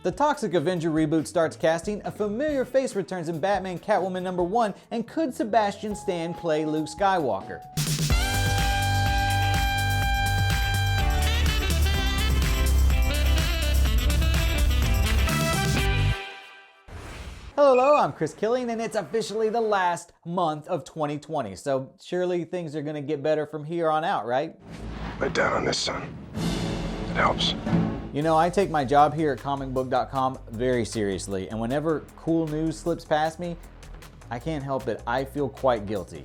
The Toxic Avenger reboot starts casting, a familiar face returns in Batman Catwoman #1, and could Sebastian Stan play Luke Skywalker? Hello, I'm Chris Killian, and it's officially the last month of 2020, so surely things are going to get better from here on out, right? Lay down on this, son. It helps. You know, I take my job here at Comicbook.com very seriously, and whenever cool news slips past me, I can't help it. I feel quite guilty.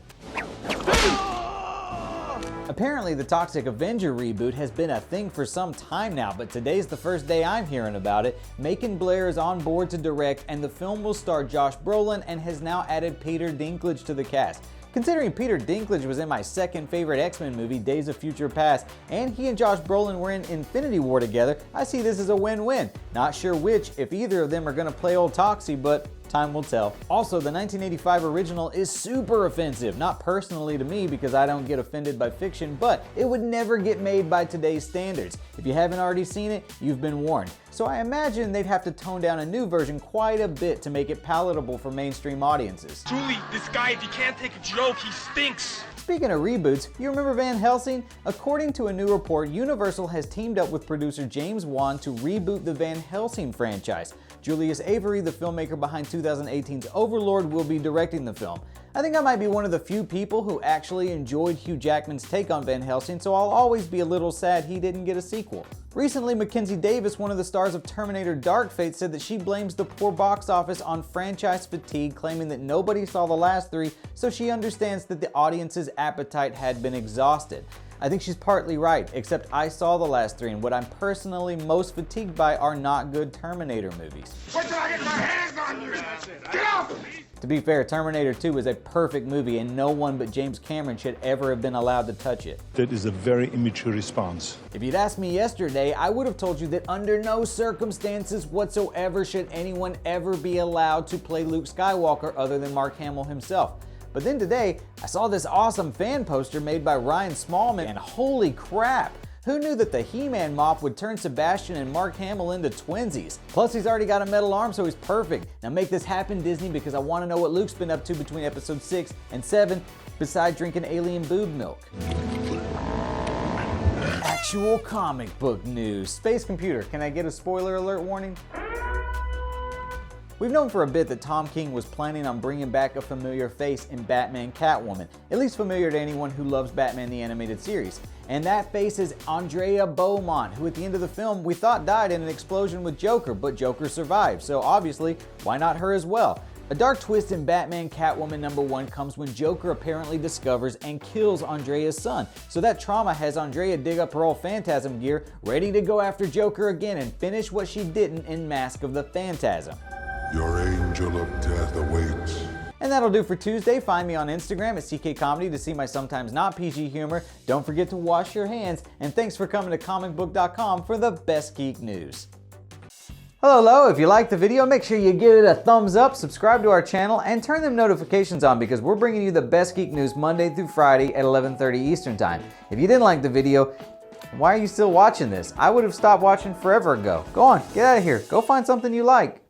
Apparently, the Toxic Avenger reboot has been a thing for some time now, but today's the first day I'm hearing about it. Macon Blair is on board to direct, and the film will star Josh Brolin and has now added Peter Dinklage to the cast. Considering Peter Dinklage was in my second favorite X-Men movie, Days of Future Past, and he and Josh Brolin were in Infinity War together, I see this as a win-win. Not sure which, if either of them are going to play old Toxie, but time will tell. Also, the 1985 original is super offensive. Not personally to me because I don't get offended by fiction, but it would never get made by today's standards. If you haven't already seen it, you've been warned. So I imagine they'd have to tone down a new version quite a bit to make it palatable for mainstream audiences. Julie, this guy, if he can't take a joke, he stinks. Speaking of reboots, you remember Van Helsing? According to a new report, Universal has teamed up with producer James Wan to reboot the Van Helsing franchise. Julius Avery, the filmmaker behind 2018's Overlord, will be directing the film. I think I might be one of the few people who actually enjoyed Hugh Jackman's take on Van Helsing, so I'll always be a little sad he didn't get a sequel. Recently, Mackenzie Davis, one of the stars of Terminator Dark Fate, said that she blames the poor box office on franchise fatigue, claiming that nobody saw the last three, so she understands that the audience's appetite had been exhausted. I think she's partly right, except I saw the last three, and what I'm personally most fatigued by are not good Terminator movies. Wait till I get my hands on you! Get off! To be fair, Terminator 2 is a perfect movie, and no one but James Cameron should ever have been allowed to touch it. That is a very immature response. If you'd asked me yesterday, I would have told you that under no circumstances whatsoever should anyone ever be allowed to play Luke Skywalker other than Mark Hamill himself. But then today, I saw this awesome fan poster made by Ryan Smallman, and holy crap! Who knew that the He-Man mop would turn Sebastian and Mark Hamill into twinsies? Plus, he's already got a metal arm, so he's perfect. Now make this happen, Disney, because I want to know what Luke's been up to between episode 6 and 7, besides drinking alien boob milk. Actual comic book news. Space Computer, can I get a spoiler alert warning? We've known for a bit that Tom King was planning on bringing back a familiar face in Batman Catwoman, at least familiar to anyone who loves Batman the Animated Series. And that face is Andrea Beaumont, who at the end of the film we thought died in an explosion with Joker, but Joker survived, so obviously, why not her as well? A dark twist in Batman Catwoman #1 comes when Joker apparently discovers and kills Andrea's son. So that trauma has Andrea dig up her old Phantasm gear, ready to go after Joker again and finish what she didn't in Mask of the Phantasm. Your angel of death awaits. And that'll do for Tuesday. Find me on Instagram at CK Comedy to see my sometimes not PG humor. Don't forget to wash your hands, and thanks for coming to Comicbook.com for the best geek news. Hello, if you liked the video, make sure you give it a thumbs up, subscribe to our channel, and turn them notifications on because we're bringing you the best geek news Monday through Friday at 11:30 Eastern Time. If you didn't like the video, why are you still watching this? I would have stopped watching forever ago. Go on, get out of here. Go find something you like.